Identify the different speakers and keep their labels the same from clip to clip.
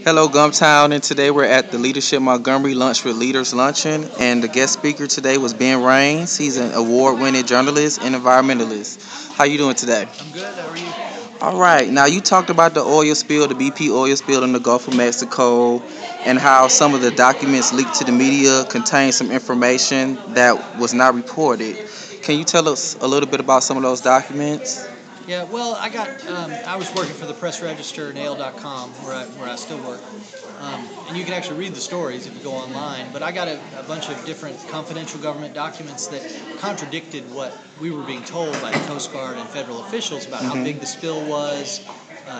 Speaker 1: Hello, Gumtown, and today we're at the Leadership Montgomery Lunch with Leaders Luncheon, and the guest speaker today was Ben Raines. He's an award-winning journalist and environmentalist. How you doing today?
Speaker 2: I'm good. How are you?
Speaker 1: All right. Now you talked about the oil spill, the BP oil spill in the Gulf of Mexico, and how some of the documents leaked to the media contain some information that was not reported. Can you tell us a little bit about some of those documents?
Speaker 2: Yeah. Well, I was working for the Press Register and AL.com, where I still work, and you can actually read the stories if you go online. But I got a bunch of different confidential government documents that contradicted what we were being told by the Coast Guard and federal officials about how big the spill was,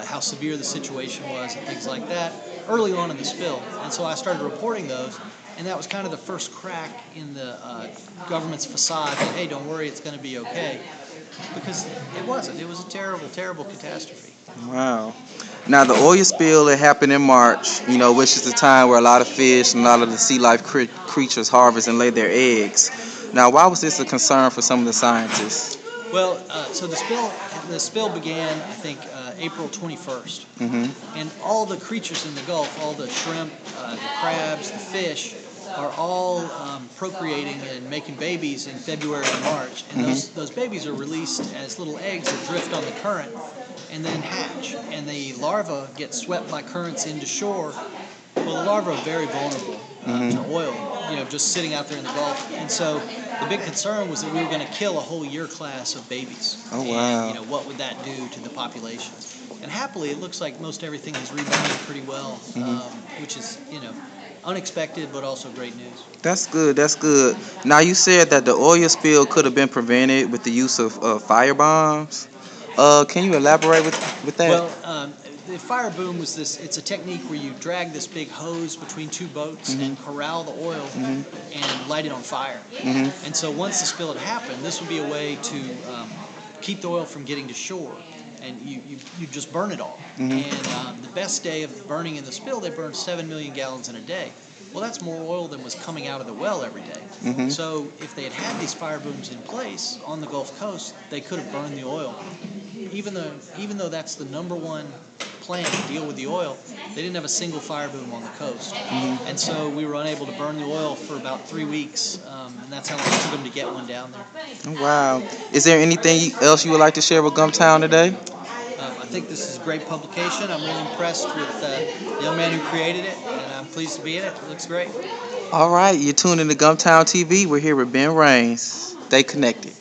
Speaker 2: how severe the situation was, and things like that early on in the spill. And so I started reporting those. And that was kind of the first crack in the government's facade that, hey, don't worry, it's going to be okay. Because it wasn't. It was a terrible, terrible catastrophe.
Speaker 1: Wow. Now the oil spill it happened in March, which is the time where a lot of fish and a lot of the sea life creatures harvest and lay their eggs. Now, why was this a concern for some of the scientists?
Speaker 2: Well, so the spill began, I think, April 21st, and all the creatures in the Gulf, all the shrimp, the crabs, the fish, are all procreating and making babies in February and March, and those babies are released as little eggs that drift on the current and then hatch, and the larvae get swept by currents into shore. Well, the larvae are very vulnerable to oil, just sitting out there in the Gulf. And so the big concern was that we were going to kill a whole year class of babies.
Speaker 1: Oh, wow.
Speaker 2: And, what would that do to the populations? And happily, it looks like most everything has rebounded pretty well, which is, unexpected but also great news.
Speaker 1: That's good. That's good. Now, you said that the oil spill could have been prevented with the use of fire bombs. Can you elaborate with that?
Speaker 2: Well, the fire boom was this. It's a technique where you drag this big hose between two boats and corral the oil and light it on fire. And so once the spill had happened, this would be a way to keep the oil from getting to shore. And you just burn it all. And the best day of burning in the spill, they burned 7 million gallons in a day. Well, that's more oil than was coming out of the well every day. So if they had these fire booms in place on the Gulf Coast, they could have burned the oil. Even though that's the number one plan to deal with the oil, they didn't have a single fire boom on the coast. And so we were unable to burn the oil for about 3 weeks, and that's how long it took them to get one down there.
Speaker 1: Oh, wow. Is there anything else you would like to share with Gumtown today?
Speaker 2: I think this is a great publication. I'm really impressed with the young man who created it, and I'm pleased to be in it. It looks great.
Speaker 1: All right. You're tuned in to Gumtown TV. We're here with Ben Raines. Stay connected.